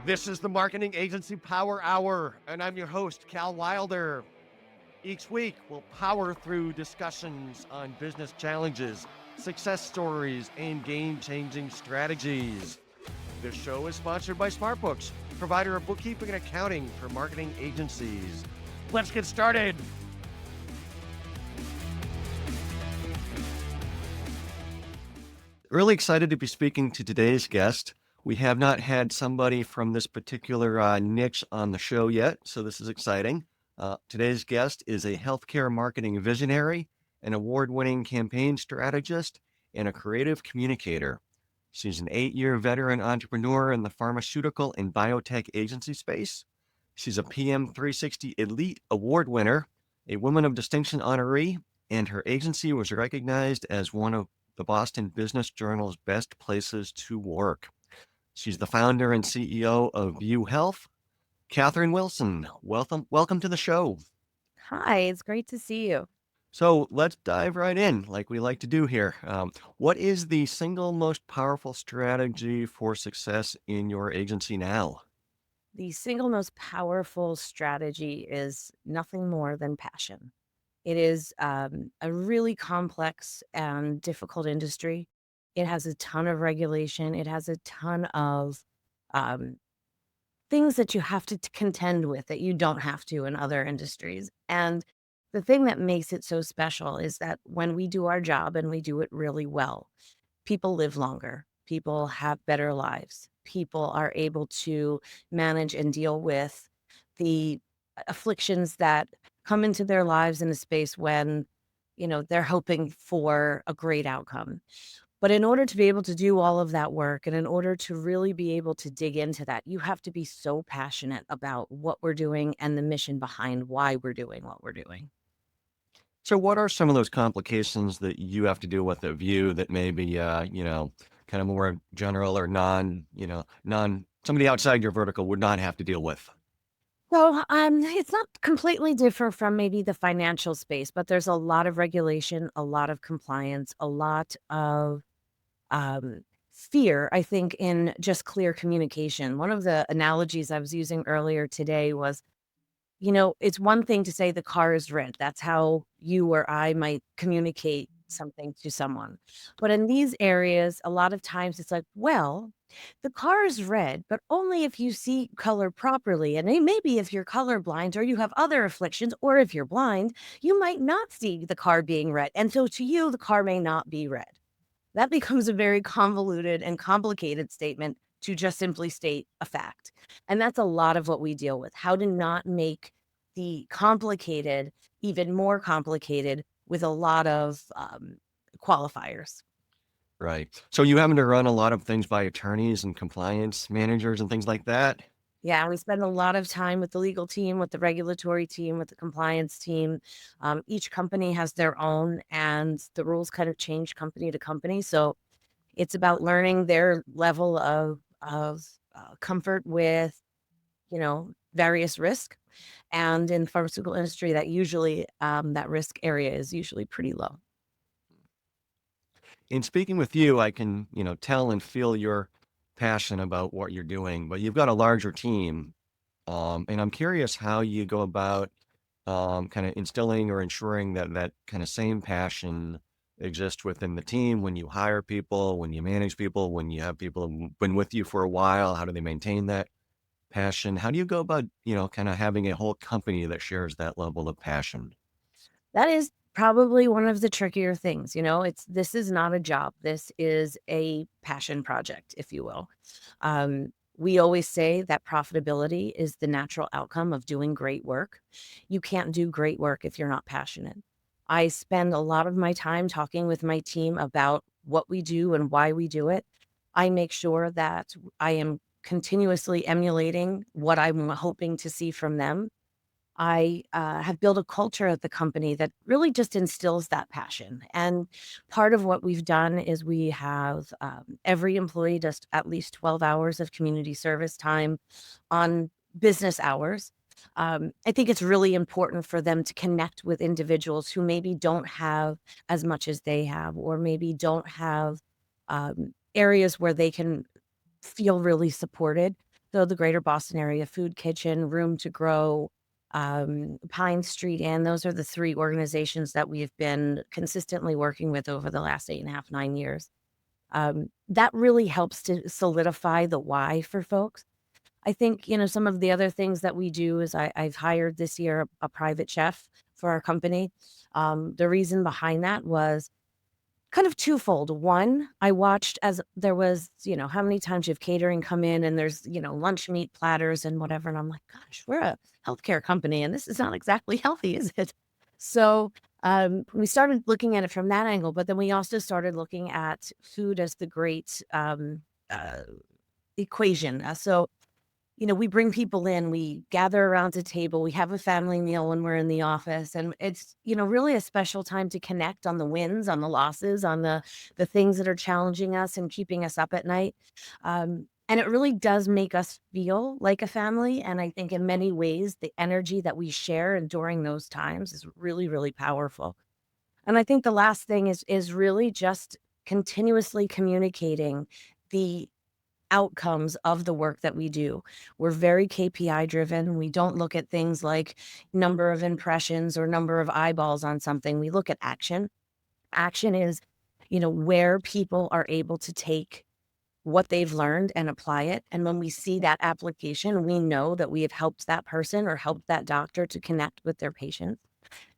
This is the Marketing Agency Power Hour, and I'm your host, Cal Wilder. Each week, we'll power through discussions on business challenges, success stories, and game-changing strategies. This show is sponsored by SmartBooks, provider of bookkeeping and accounting for marketing agencies. Let's get started. Really excited to be speaking to today's guest. We have not had somebody from this particular niche on the show yet, so this is exciting. Today's guest is a healthcare marketing visionary, an award-winning campaign strategist, and a creative communicator. She's an 8-year veteran entrepreneur in the pharmaceutical and biotech agency space. She's a PM 360 Elite Award winner, a Woman of Distinction honoree, and her agency was recognized as one of the Boston Business Journal's best places to work. She's the founder and CEO of VUE Health. Kathryn Wilson, welcome to the show. Hi, it's great to see you. So let's dive right in, like we like to do here. What is the single most powerful strategy for success in your agency now? The single most powerful strategy is nothing more than passion. It is a really complex and difficult industry. It has a ton of regulation. It has a ton of um, things that you have to contend with that you don't have to in other industries. And the thing that makes it so special is that when we do our job and we do it really well, people live longer, people have better lives, people are able to manage and deal with the afflictions that come into their lives in a space when, they're hoping for a great outcome. But in order to be able to do all of that work and in order to really be able to dig into that, you have to be so passionate about what we're doing and the mission behind why we're doing what we're doing. So what are some of those complications that you have to deal with at VUE that maybe, kind of more general or somebody outside your vertical would not have to deal with? So, it's not completely different from maybe the financial space, but there's a lot of regulation, a lot of compliance, a lot of fear, I think, in just clear communication. One of the analogies I was using earlier today was, it's one thing to say the car is red. That's how you or I might communicate something to someone. But in these areas, a lot of times it's like, well, the car is red, but only if you see color properly. And maybe if you're colorblind or you have other afflictions, or if you're blind, you might not see the car being red. And so to you, the car may not be red. That becomes a very convoluted and complicated statement to just simply state a fact. And that's a lot of what we deal with. How to not make the complicated even more complicated with a lot of qualifiers. Right. So you having to run a lot of things by attorneys and compliance managers and things like that? Yeah, we spend a lot of time with the legal team, with the regulatory team, with the compliance team. Each company has their own, and the rules kind of change company to company. So it's about learning their level of comfort with, various risk. And in the pharmaceutical industry, that usually that risk area is usually pretty low. In speaking with you, I can, tell and feel your passion about what you're doing, but you've got a larger team. And I'm curious how you go about kind of instilling or ensuring that that kind of same passion exists within the team when you hire people, when you manage people, when you have people who've been with you for a while. How do they maintain that passion? How do you go about, kind of having a whole company that shares that level of passion? That is probably one of the trickier things, this is not a job. This is a passion project, if you will. We always say that profitability is the natural outcome of doing great work. You can't do great work if you're not passionate. I spend a lot of my time talking with my team about what we do and why we do it. I make sure that I am continuously emulating what I'm hoping to see from them. I have built a culture at the company that really just instills that passion. And part of what we've done is we have every employee does at least 12 hours of community service time on business hours. I think it's really important for them to connect with individuals who maybe don't have as much as they have, or maybe don't have areas where they can feel really supported. So the Greater Boston Area Food Kitchen, Room to Grow, Pine Street Inn, those are the 3 organizations that we've been consistently working with over the last 8.5, 9 years. That really helps to solidify the why for folks. I think, some of the other things that we do is I've hired this year a private chef for our company. The reason behind that was kind of twofold. One, I watched as there was, how many times you have catering come in and there's, lunch meat platters and whatever. And I'm like, gosh, we're a healthcare company and this is not exactly healthy, is it? So we started looking at it from that angle, but then we also started looking at food as the great uh, equation. So we bring people in, we gather around a table, we have a family meal when we're in the office, and it's, really a special time to connect on the wins, on the losses, on the things that are challenging us and keeping us up at night. And it really does make us feel like a family. And I think in many ways, the energy that we share and during those times is really, really powerful. And I think the last thing is really just continuously communicating the outcomes of the work that we do. We're very KPI driven. We don't look at things like number of impressions or number of eyeballs on something. We look at action. Action is, where people are able to take what they've learned and apply it. And when we see that application, we know that we have helped that person or helped that doctor to connect with their patient.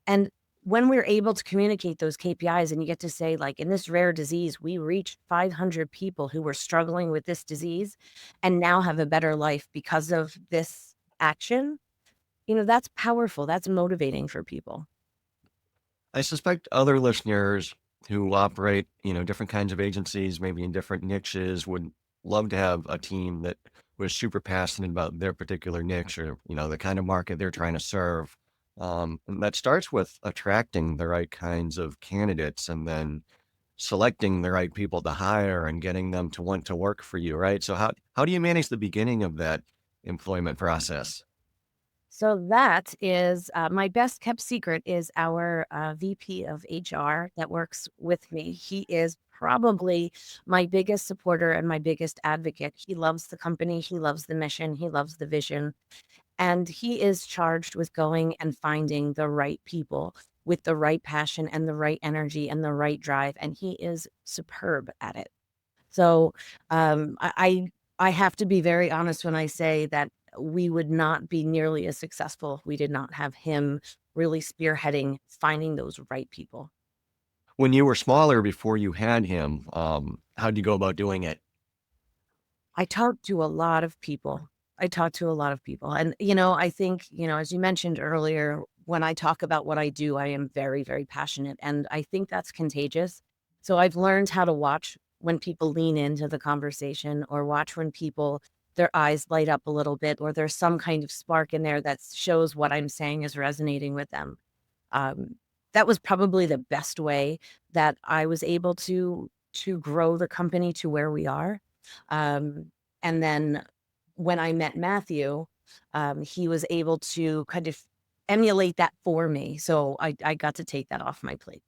And when we're able to communicate those KPIs and you get to say, like, in this rare disease, we reached 500 people who were struggling with this disease and now have a better life because of this action, that's powerful. That's motivating for people. I suspect other listeners who operate, different kinds of agencies, maybe in different niches, would love to have a team that was super passionate about their particular niche or, the kind of market they're trying to serve. And that starts with attracting the right kinds of candidates and then selecting the right people to hire and getting them to want to work for you, right? So how do you manage the beginning of that employment process? So that is my best kept secret is our VP of HR that works with me. He is probably my biggest supporter and my biggest advocate. He loves the company, he loves the mission, he loves the vision. And he is charged with going and finding the right people with the right passion and the right energy and the right drive. And he is superb at it. So I have to be very honest when I say that we would not be nearly as successful if we did not have him really spearheading finding those right people. When you were smaller before you had him, how'd you go about doing it? I talk to a lot of people. I talk to a lot of people. And, I think, as you mentioned earlier, when I talk about what I do, I am very, very passionate. And I think that's contagious. So I've learned how to watch when people lean into the conversation or watch when people, their eyes light up a little bit, or there's some kind of spark in there that shows what I'm saying is resonating with them. Um, that was probably the best way that I was able to grow the company to where we are. Um, and then when I met Matthew, he was able to kind of emulate that for me. So I got to take that off my plate.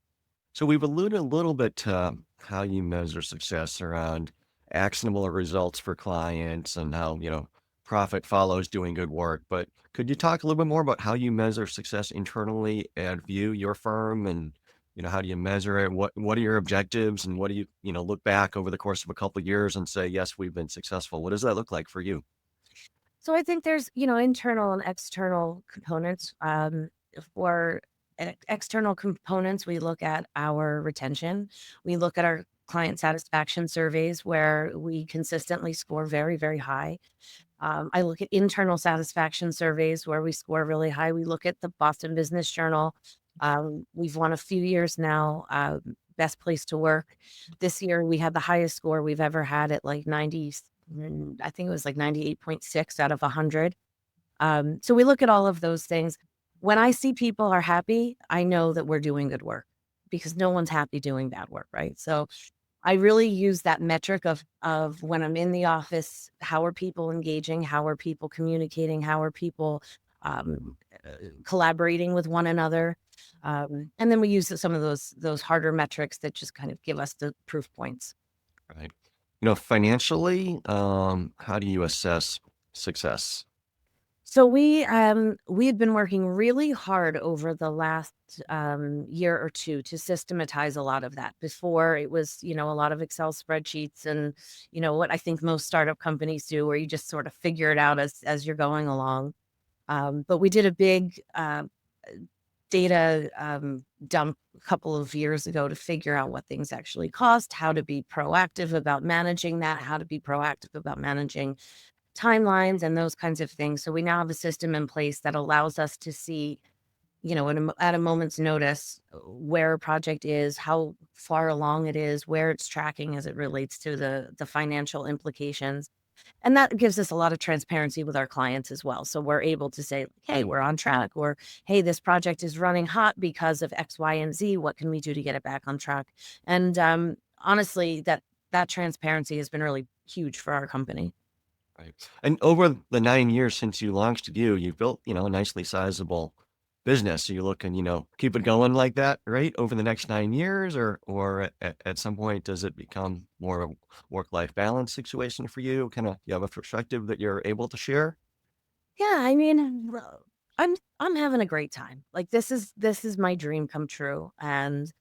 So we've alluded a little bit to how you measure success around actionable results for clients and how, profit follows doing good work. But could you talk a little bit more about how you measure success internally at VUE, your firm, and how do you measure it? What are your objectives, and what do you look back over the course of a couple of years and say, yes, we've been successful? What does that look like for you? So I think there's, internal and external components. For external components, we look at our retention. We look at our client satisfaction surveys where we consistently score very, very high. I look at internal satisfaction surveys where we score really high. We look at the Boston Business Journal. We've won a few years now, best place to work. This year we had the highest score we've ever had at like 90, I think it was like 98.6 out of 100. So we look at all of those things. When I see people are happy, I know that we're doing good work because no one's happy doing bad work, right? So I really use that metric of when I'm in the office, how are people engaging? How are people communicating? How are people collaborating with one another? And then we use some of those harder metrics that just kind of give us the proof points. Right. Financially, how do you assess success? So we had been working really hard over the last year or two to systematize a lot of that. Before it was, a lot of Excel spreadsheets and what I think most startup companies do, where you just sort of figure it out as you're going along. But we did a big data dump a couple of years ago to figure out what things actually cost, how to be proactive about managing that, how to be proactive about managing timelines and those kinds of things. So we now have a system in place that allows us to see, at a moment's notice, where a project is, how far along it is, where it's tracking as it relates to the financial implications. And that gives us a lot of transparency with our clients as well. So we're able to say, hey, we're on track, or hey, this project is running hot because of X, Y, and Z. What can we do to get it back on track? And honestly, that transparency has been really huge for our company. Right. And over the 9 years since you launched VUE, you've built, a nicely sizable business. So you're looking, keep it going like that, right? Over the next 9 years, or at some point, does it become more of a work-life balance situation for you? Kind of, you have a perspective that you're able to share? Yeah, I mean, I'm having a great time. Like this is my dream come true, and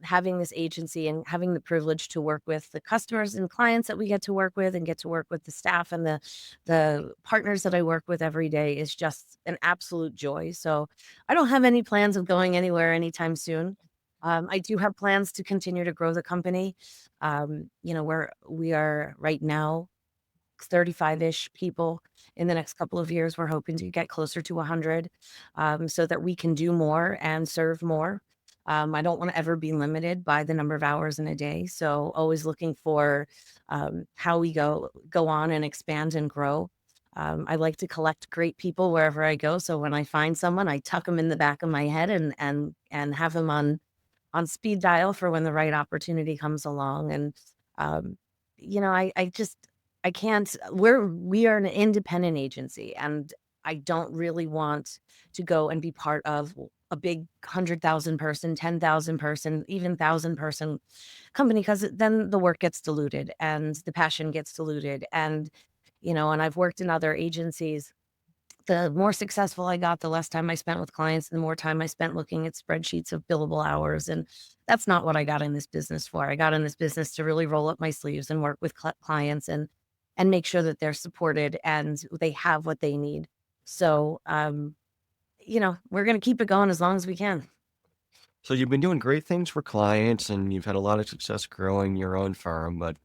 having this agency and having the privilege to work with the customers and clients that we get to work with, and get to work with the staff and the partners that I work with every day is just an absolute joy. So I don't have any plans of going anywhere anytime soon. I do have plans to continue to grow the company. Where we are right now 35-ish people. In the next couple of years, we're hoping to get closer to 100, so that we can do more and serve more. I don't want to ever be limited by the number of hours in a day. So always looking for how we go on and expand and grow. I like to collect great people wherever I go. So when I find someone, I tuck them in the back of my head and have them on speed dial for when the right opportunity comes along. And, um, I just, I can't, we are an independent agency, and I don't really want to go and be part of a big 100,000 person, 10,000 person, even 1,000 person company, because then the work gets diluted and the passion gets diluted. And I've worked in other agencies. The more successful I got, the less time I spent with clients, the more time I spent looking at spreadsheets of billable hours, and that's not what I got in this business for. I got in this business to really roll up my sleeves and work with clients and make sure that they're supported and they have what they need. So, we're gonna keep it going as long as we can. So you've been doing great things for clients, and you've had a lot of success growing your own firm. But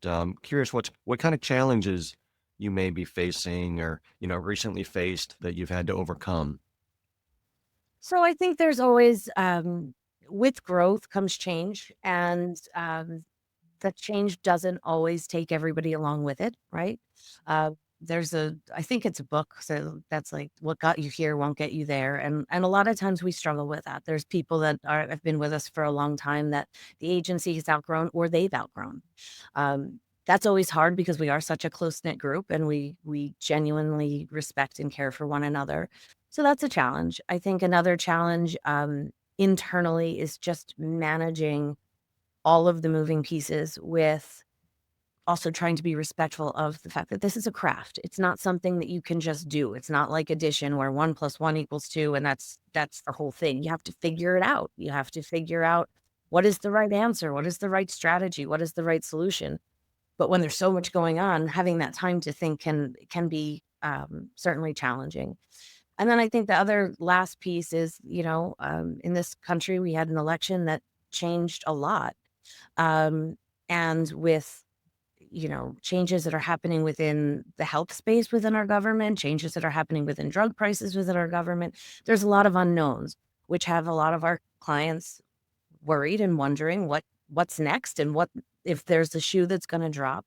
curious, what kind of challenges you may be facing, or recently faced that you've had to overcome? So I think there's always, with growth comes change, and that change doesn't always take everybody along with it, right? Uh, I think it's a book, so that's like what got you here won't get you there, and a lot of times we struggle with that. There's people that have been with us for a long time that the agency has outgrown or they've outgrown. That's always hard because we are such a close knit group, and we genuinely respect and care for one another. So that's a challenge. I think another challenge internally is just managing all of the moving pieces with also trying to be respectful of the fact that this is a craft. It's not something that you can just do. It's not like addition where 1 + 1 = 2 and that's the whole thing. You have to figure it out. You have to figure out what is the right answer, what is the right strategy, what is the right solution. But when there's so much going on, having that time to think can be certainly challenging. And then I think the other last piece is, in this country, we had an election that changed a lot. Um, and with, changes that are happening within the health space within our government, changes that are happening within drug prices within our government, there's a lot of unknowns, which have a lot of our clients worried and wondering what's next and what if there's a shoe that's going to drop.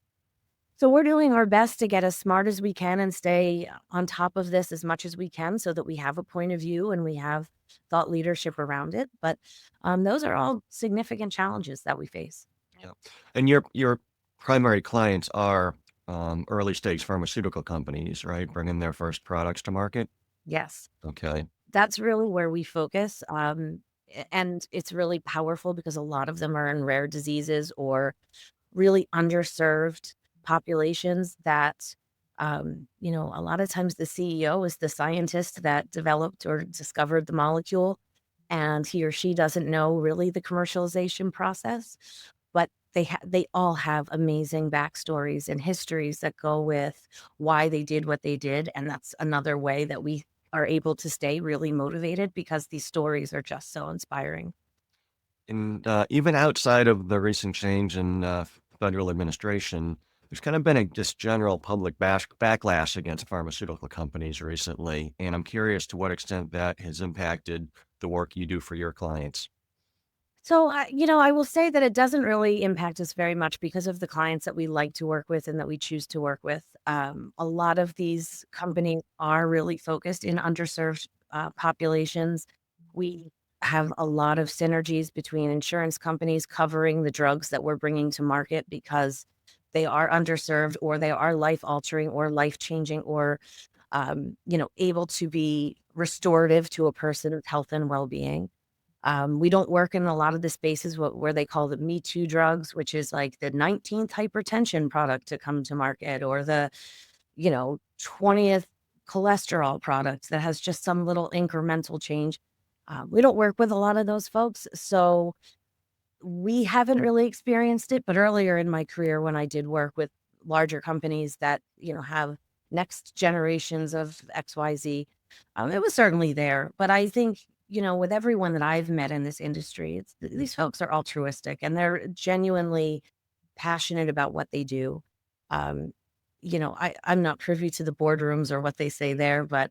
So we're doing our best to get as smart as we can and stay on top of this as much as we can so that we have a point of view and we have thought leadership around it. But those are all significant challenges that we face. Yeah. And your primary clients are early stage pharmaceutical companies, right? Bringing their first products to market. Yes, Okay. that's really where we focus. And it's really powerful because a lot of them are in rare diseases or really underserved populations that A lot of times the CEO is the scientist that developed or discovered the molecule, and he or she doesn't know really the commercialization process, but they all have amazing backstories and histories that go with why they did what they did, and that's another way that we are able to stay really motivated because these stories are just so inspiring. And even outside of the recent change in federal administration, there's kind of been a just general public backlash against pharmaceutical companies recently. And I'm curious to what extent that has impacted the work you do for your clients. So, I will say that it doesn't really impact us very much because of the clients that we like to work with and that we choose to work with. A lot of these companies are really focused in underserved populations. We have a lot of synergies between insurance companies covering the drugs that we're bringing to market because they are underserved or they are life altering or life changing or, able to be restorative to a person's health and well being. We don't work in a lot of the spaces where they call the Me Too drugs, which is like the 19th hypertension product to come to market or the, 20th cholesterol product that has just some little incremental change. We don't work with a lot of those folks. So we haven't really experienced it, but earlier in my career when I did work with larger companies that, have next generations of XYZ, it was certainly there. But I think, with everyone that I've met in this industry, these folks are altruistic and they're genuinely passionate about what they do. Um, I'm not privy to the boardrooms or what they say there, but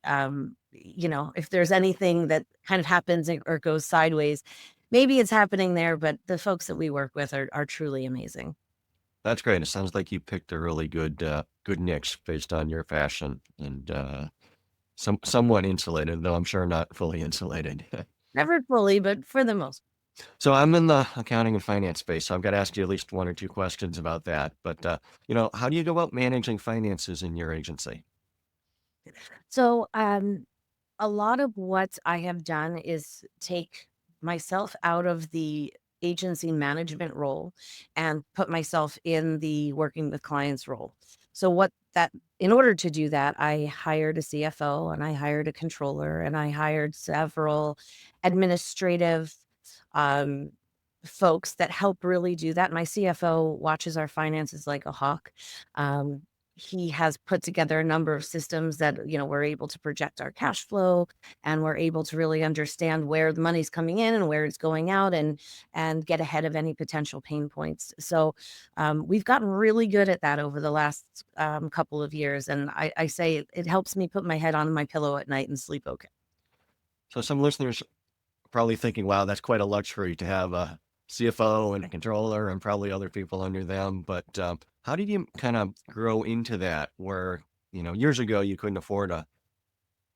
if there's anything that kind of happens or goes sideways, maybe it's happening there, but the folks that we work with are truly amazing. That's great. It sounds like you picked a really good niche based on your fashion and somewhat insulated, though I'm sure not fully insulated. Never fully, but for the most. So I'm in the accounting and finance space, so I've got to ask you at least one or two questions about that. But how do you go about managing finances in your agency? So, a lot of what I have done is take myself out of the agency management role and put myself in the working with clients role. So what that in order to do that, I hired a CFO and I hired a controller and I hired several administrative um folks that help really do that. My CFO watches our finances like a hawk. Um he has put together a number of systems that, we're able to project our cash flow and we're able to really understand where the money's coming in and where it's going out and get ahead of any potential pain points. So we've gotten really good at that over the last couple of years. And I say it helps me put my head on my pillow at night and sleep okay. So some listeners are probably thinking, wow, that's quite a luxury to have a CFO and a controller and probably other people under them. But how did you kind of grow into that where, years ago you couldn't afford a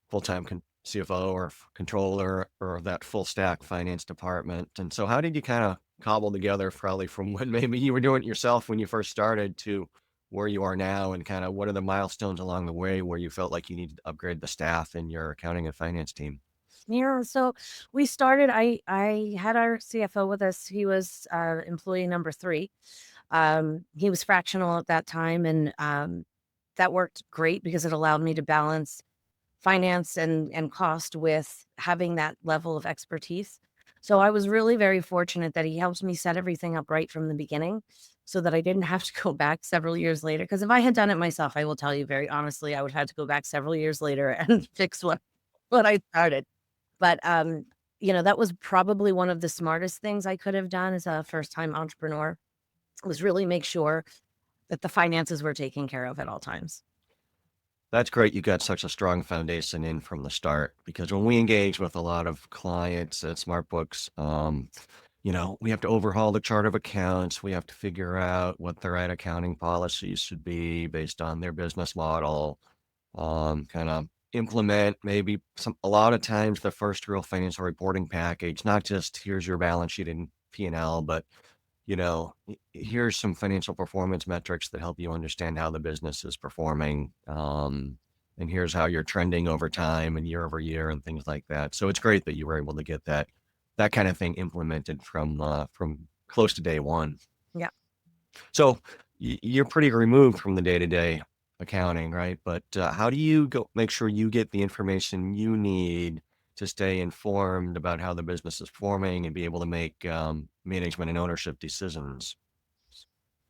full-time CFO or controller or that full stack finance department. And so how did you kind of cobble together probably from when maybe you were doing it yourself when you first started to where you are now and kind of what are the milestones along the way where you felt like you needed to upgrade the staff in your accounting and finance team? Yeah, so we started. I had our CFO with us. He was employee number 3. He was fractional at that time, and that worked great because it allowed me to balance finance and cost with having that level of expertise. So I was really very fortunate that he helped me set everything up right from the beginning so that I didn't have to go back several years later. Because if I had done it myself, I will tell you very honestly, I would have had to go back several years later and fix what I started. But that was probably one of the smartest things I could have done as a first time entrepreneur was really make sure that the finances were taken care of at all times. That's great. You got such a strong foundation in from the start because when we engage with a lot of clients at SmartBooks, we have to overhaul the chart of accounts. We have to figure out what the right accounting policies should be based on their business model. Kind of implement maybe a lot of times the first real financial reporting package, not just here's your balance sheet and P&L, but here's some financial performance metrics that help you understand how the business is performing. And here's how you're trending over time and year over year and things like that. So it's great that you were able to get that kind of thing implemented from close to day one. Yeah. So you're pretty removed from the day to day. accounting, right? But how do you go make sure you get the information you need to stay informed about how the business is forming and be able to make management and ownership decisions?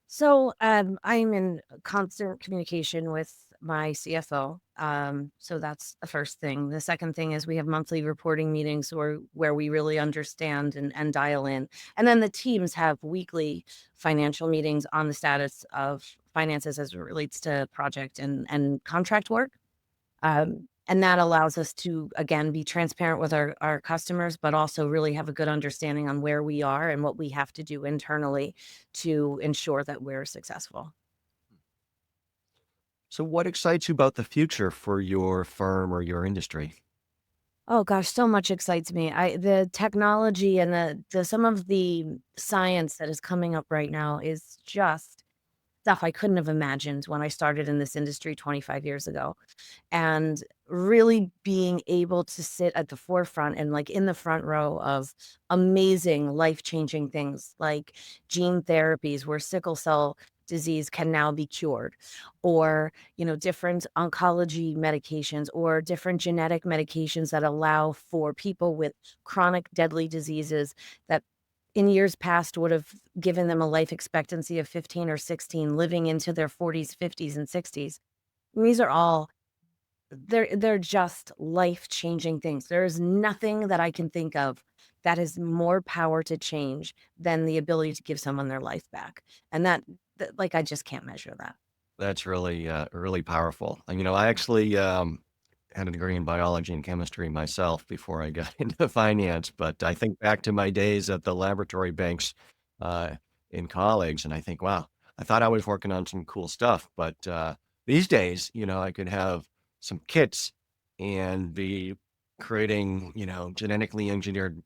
So, I'm in constant communication with my CFO. So that's the first thing. The second thing is we have monthly reporting meetings where we really understand and dial in. And then the teams have weekly financial meetings on the status of finances as it relates to project and contract work. And that allows us to, again, be transparent with our customers, but also really have a good understanding on where we are and what we have to do internally to ensure that we're successful. So, what excites you about the future for your firm or your industry? Oh gosh, so much excites me. The technology and the some of the science that is coming up right now is just stuff I couldn't have imagined when I started in this industry 25 years ago. And really being able to sit at the forefront and like in the front row of amazing life-changing things like gene therapies where sickle cell disease can now be cured, or different oncology medications or different genetic medications that allow for people with chronic deadly diseases that in years past would have given them a life expectancy of 15 or 16 living into their 40s, 50s, and 60s. These are all they're just life-changing things. There is nothing that I can think of that has more power to change than the ability to give someone their life back, and like, I just can't measure that. That's really, really powerful. And, I actually had a degree in biology and chemistry myself before I got into finance. But I think back to my days at the laboratory banks uh, in college, and I think, wow, I thought I was working on some cool stuff. But these days, I could have some kits and be creating, genetically engineered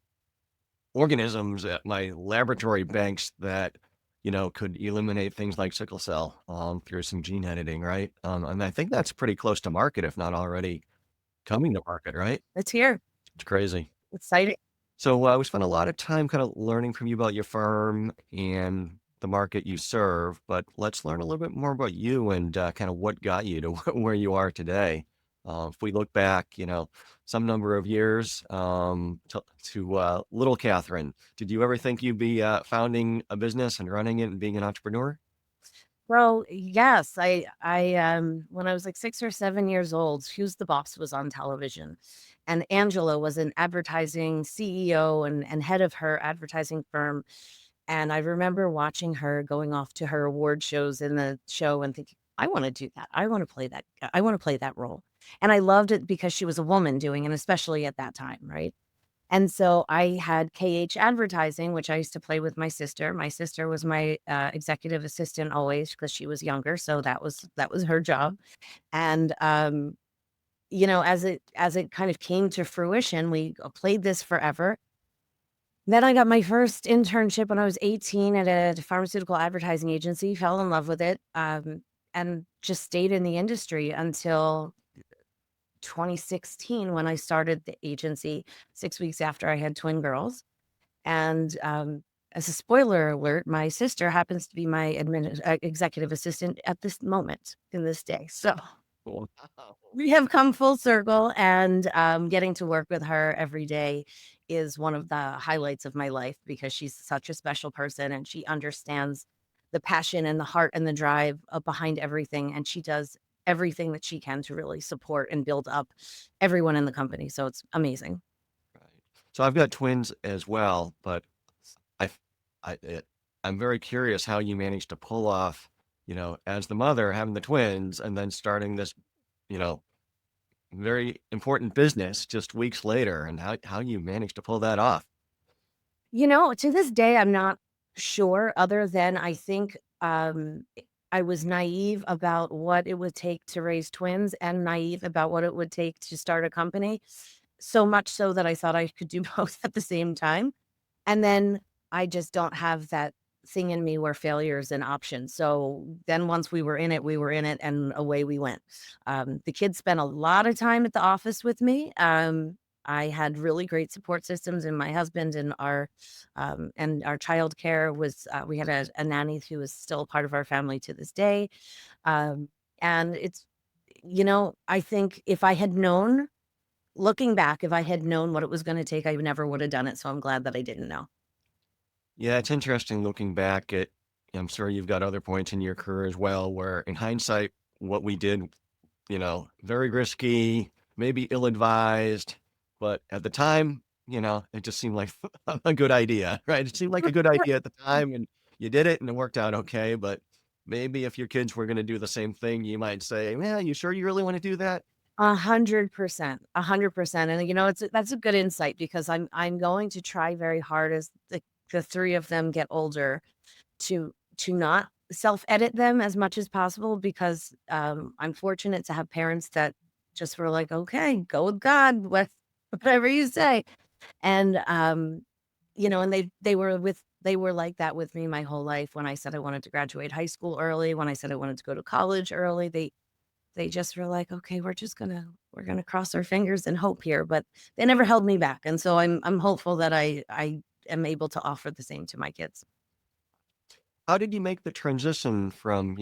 organisms at my laboratory banks that, could eliminate things like sickle cell, through some gene editing, right? And I think that's pretty close to market, if not already coming to market, right? It's here. It's crazy. Exciting. So, we spent a lot of time kind of learning from you about your firm and the market you serve, but let's learn a little bit more about you and kind of what got you to where you are today. If we look back, some number of years to little Catherine, did you ever think you'd be founding a business and running it and being an entrepreneur? Well, yes, when I was, like, 6 or 7 years old, Who's the Boss was on television, and Angela was an advertising CEO and head of her advertising firm, and I remember watching her going off to her award shows in the show and thinking, "I wanna do that. I wanna play that role." And I loved it because she was a woman doing it, especially at that time, right? And so I had KH Advertising, which I used to play with my sister. My sister was my, executive assistant always because she was younger, so that was her job. And, as it kind of came to fruition, we, played this forever. Then I got my first internship when I was 18 at a pharmaceutical advertising agency, fell in love with it, and just stayed in the industry until 2016 when I started the agency 6 weeks after I had twin girls. And, as a spoiler alert, my sister happens to be my executive assistant at this moment, in this day. So Wow. we have come full circle, and, getting to work with her every day is one of the highlights of my life because she's such a special person, and she understands the passion and the heart and the drive, behind everything, and she does everything that she can to really support and build up everyone in the company, so it's amazing. Right. So I've got twins as well, but I, I, it, I'm very curious how you managed to pull off, as the mother having the twins and then starting this, you know, very important business just weeks later, and how you managed to pull that off. To this day, I'm not sure other than I think, I was naive about what it would take to raise twins and naive about what it would take to start a company, so much so that I thought I could do both at the same time. And then I just don't have that thing in me where failure is an option. So then once we were in it and away we went. The kids spent a lot of time at the office with me. I had really great support systems and my husband and our childcare was we had a nanny who is still part of our family to this day. And I think if I had known, looking back, if I had known what it was gonna take, I never would have done it, so I'm glad that I didn't know. Yeah, it's interesting looking back at, I'm sure you've got other points in your career as well, where in hindsight, what we did, very risky, maybe ill-advised, but at the time, it just seemed like a good idea, right? It seemed like a good idea at the time and you did it and it worked out okay. But maybe if your kids were going to do the same thing, you might say, "Yeah, you sure you really want to do that?" 100%, 100%, and, that's a good insight because I'm going to try very hard as the 3 of them get older to not self-edit them as much as possible because, I'm fortunate to have parents that just were like, "Okay, go with God, whatever you say." And, and they were like that with me my whole life. When I said I wanted to graduate high school early, when I said I wanted to go to college early, they just were like, "Okay, we're gonna cross our fingers and hope here," but they never held me back, and so I'm hopeful that I am able to offer the same to my kids. How did you make the transition from,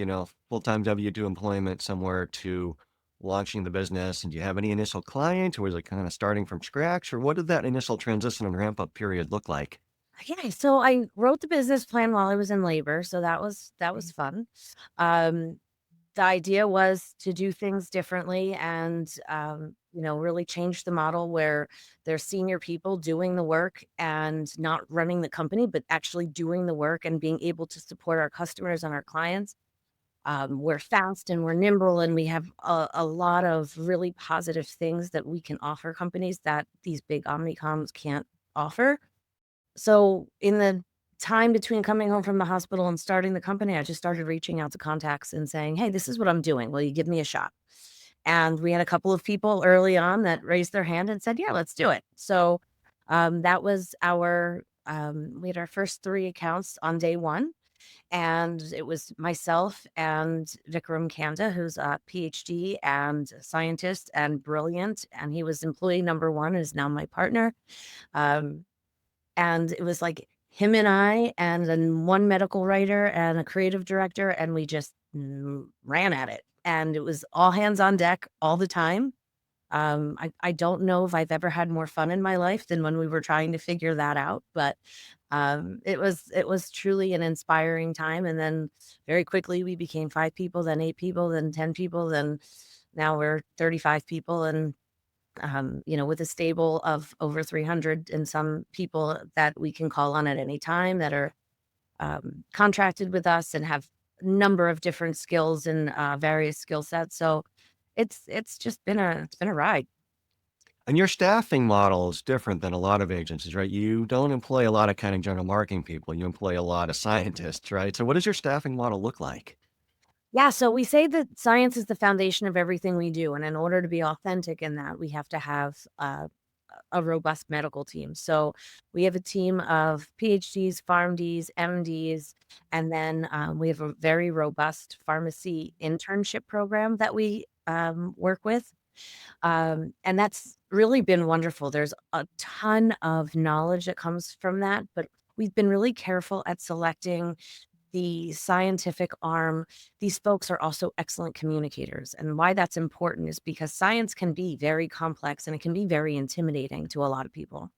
full-time W-2 employment somewhere to launching the business? And do you have any initial client, or was it kind of starting from scratch? Or what did that initial transition and ramp-up period look like? Yeah, so I wrote the business plan while I was in labor, so that was fun. Um, the idea was to do things differently and, really change the model where there's senior people doing the work and not running the company, but actually doing the work and being able to support our customers and our clients. We're fast and we're nimble, and we have a lot of really positive things that we can offer companies that these big omnicoms can't offer. So in the time between coming home from the hospital and starting the company, I just started reaching out to contacts and saying, "Hey, this is what I'm doing. Will you give me a shot?" And we had a couple of people early on that raised their hand and said, "Yeah, let's do it." So that was we had our first 3 accounts on day one. And it was myself and Vikram Kanda, who's a PhD and a scientist and brilliant. And he was employee number one, is now my partner. Um, and it was like him and I and then one medical writer and a creative director, and we just ran at it. And it was all hands on deck all the time. I don't know if I've ever had more fun in my life than when we were trying to figure that out, but it was truly an inspiring time. And then very quickly we became 5 people, then 8 people, then 10 people, then now we're 35 people, and with a stable of over 300 and some people that we can call on at any time that are contracted with us and have a number of different skills and various skill sets. So it's been a ride. And your staffing model is different than a lot of agencies, right? You don't employ a lot of kind of general marketing people. You employ a lot of scientists, right? So what does your staffing model look like? Yeah, so we say that science is the foundation of everything we do, and in order to be authentic in that, we have to have a robust medical team. So we have a team of PhDs, PharmDs, MDs, and then we have a very robust pharmacy internship program that we work with. And that's really been wonderful. There's a ton of knowledge that comes from that, but we've been really careful at selecting the scientific arm. These folks are also excellent communicators. And why that's important is because science can be very complex and it can be very intimidating to a lot of people.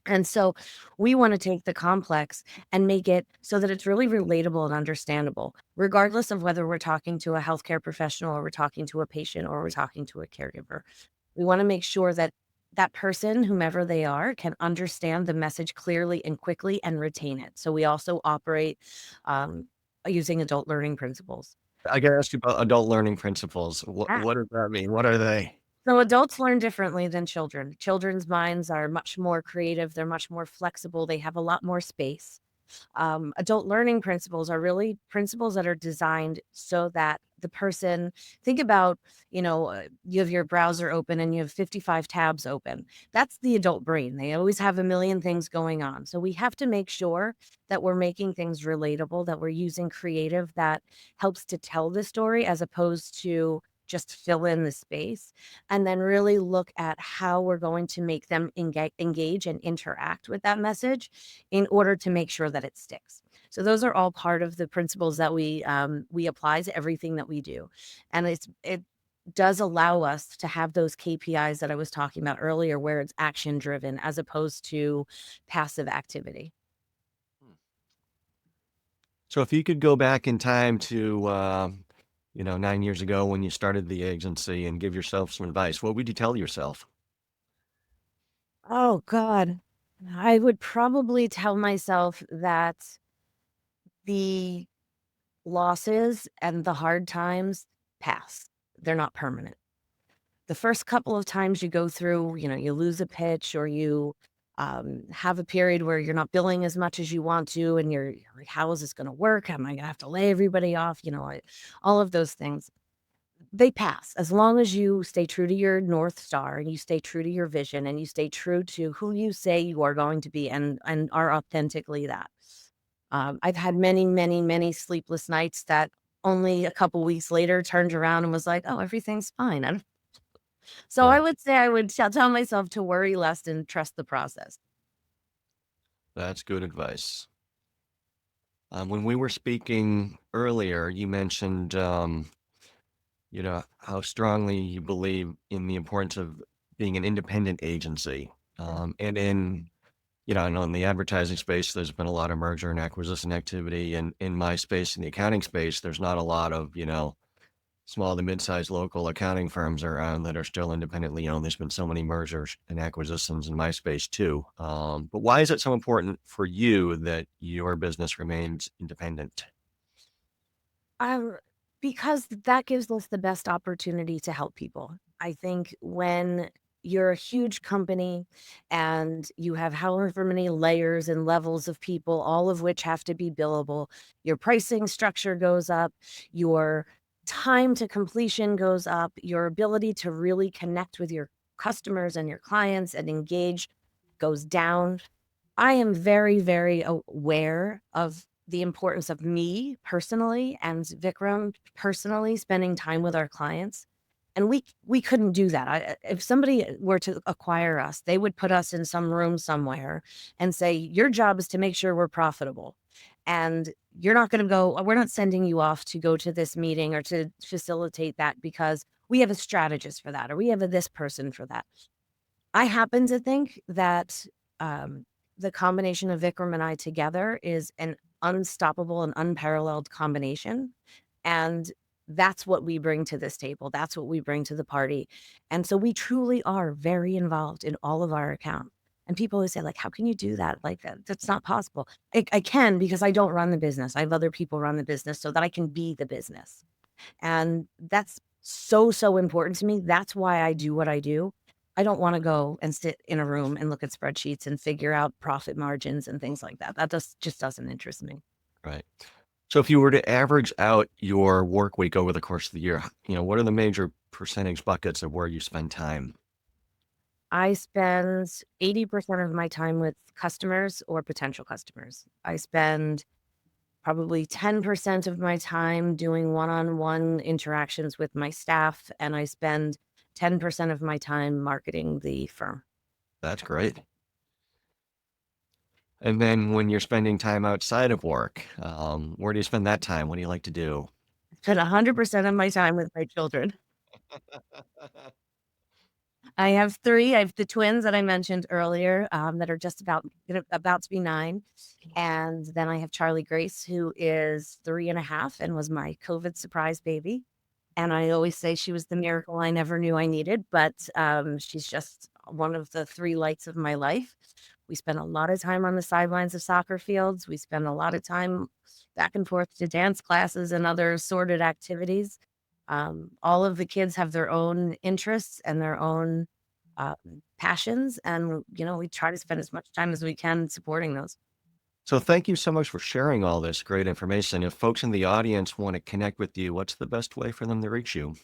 And so we want to take the complex and make it so that it's really relatable and understandable, regardless of whether we're talking to a healthcare professional or we're talking to a patient or we're talking to a caregiver. We want to make sure that that person, whomever they are, can understand the message clearly and quickly and retain it. So we also operate um, using adult learning principles. I gotta ask you about adult learning principles. What Ah, what does that mean? What are they? So adults learn differently than children. Children's minds are much more creative. They're much more flexible. They have a lot more space. Adult learning principles are really principles that are designed so that the person think about, you have your browser open and you have 55 tabs open. That's the adult brain. They always have a million things going on. So we have to make sure that we're making things relatable, that we're using creative that helps to tell the story as opposed to just fill in the space, and then really look at how we're going to make them engage and interact with that message in order to make sure that it sticks. So those are all part of the principles that we apply to everything that we do. And it does allow us to have those KPIs that I was talking about earlier, where it's action driven as opposed to passive activity. So if you could go back in time to, 9 years ago when you started the agency and give yourself some advice, what would you tell yourself? Oh God. I would probably tell myself that the losses and the hard times pass. They're not permanent. The first couple of times you go through, you lose a pitch or you have a period where you're not billing as much as you want to, and you're like, how is this going to work? Am I going to have to lay everybody off? All of those things, they pass as long as you stay true to your North Star and you stay true to your vision and you stay true to who you say you are going to be and are authentically that. I've had many, many, many sleepless nights that only a couple weeks later turned around and was like, oh, everything's fine. So Yeah, I would say I would tell myself to worry less and trust the process. that's good advice. When we were speaking earlier, you mentioned, how strongly you believe in the importance of being an independent agency. Mm. And I know in the advertising space, there's been a lot of merger and acquisition activity. And in my space, in the accounting space, there's not a lot of, small to mid-sized local accounting firms around that are still independently owned. There's been so many mergers and acquisitions in my space too. But why is it so important for you that your business remains independent? Um, because that gives us the best opportunity to help people. I think when you're a huge company and you have however many layers and levels of people, all of which have to be billable, your pricing structure goes up, your time to completion goes up, your ability to really connect with your customers and your clients and engage goes down. I am very, very aware of the importance of me personally and Vikram personally spending time with our clients. And we couldn't do that. If somebody were to acquire us, they would put us in some room somewhere and say, your job is to make sure we're profitable. And you're not going to go, we're not sending you off to go to this meeting or to facilitate that because we have a strategist for that or we have a this person for that. I happen to think that, the combination of Vikram and I together is an unstoppable and unparalleled combination, and that's what we bring to this table, that's what we bring to the party, and so we truly are very involved in all of our accounts, and people always say, like, "How can you do that?" Like, that's not possible. I can because I don't run the business, I have other people run the business so that I can be the business. And that's so, so important to me. That's why I do what I do. I don't wanna go and sit in a room and look at spreadsheets and figure out profit margins and things like that. That just doesn't interest me. Right. So if you were to average out your work week over the course of the year, what are the major percentage buckets of where you spend time? I spend 80% of my time with customers or potential customers. I spend probably 10% of my time doing one-on-one interactions with my staff, and I spend 10% of my time marketing the firm. That's great. And then when you're spending time outside of work, where do you spend that time? What do you like to do? Spend 100% of my time with my children. I have 3. I have the twins that I mentioned earlier, that are just about to be 9, and then I have Charlie Grace, who is 3 and a half and was my COVID surprise baby, and I always say she was the miracle I never knew I needed, but, she's just one of the 3 lights of my life. We spend a lot of time on the sidelines of soccer fields. We spend a lot of time back and forth to dance classes and other assorted activities. All of the kids have their own interests and their own, passions, and, we try to spend as much time as we can supporting those. So thank you so much for sharing all this great information. If folks in the audience want to connect with you, what's the best way for them to reach you?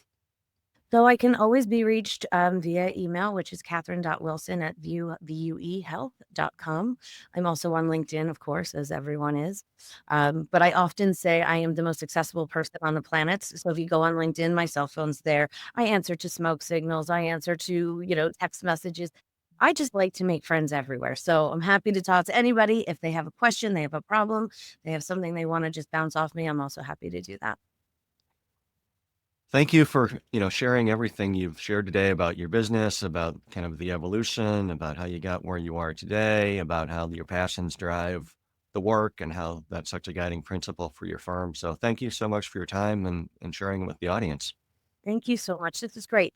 So I can always be reached, via email, which is Kathryn.Wilson@VUEHealth.com. I'm also on LinkedIn, of course, as everyone is. But I often say I am the most accessible person on the planet. So if you go on LinkedIn, my cell phone's there. I answer to smoke signals. I answer to, text messages. I just like to make friends everywhere. So I'm happy to talk to anybody. If they have a question, they have a problem, they have something they want to just bounce off me, I'm also happy to do that. Thank you for, sharing everything you've shared today about your business, about kind of the evolution, about how you got where you are today, about how your passions drive the work and how that's such a guiding principle for your firm. So thank you so much for your time and sharing with the audience. Thank you so much. This is great.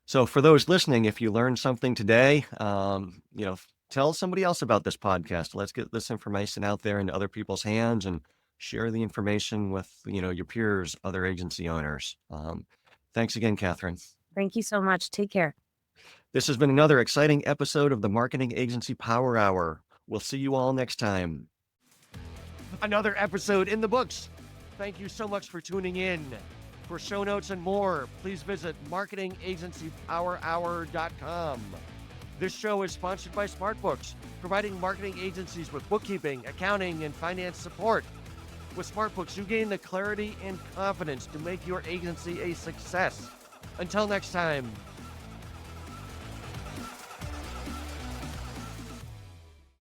So for those listening, if you learned something today, tell somebody else about this podcast. Let's get this information out there into other people's hands and share the information with, your peers, other agency owners. Thanks again, Kathryn. Thank you so much. Take care. This has been another exciting episode of the Marketing Agency Power Hour. We'll see you all next time. Another episode in the books. Thank you so much for tuning in. For show notes and more, please visit marketingagencypowerhour.com. This show is sponsored by SmartBooks, providing marketing agencies with bookkeeping, accounting, and finance support. With SmartBooks, you gain the clarity and confidence to make your agency a success. Until next time.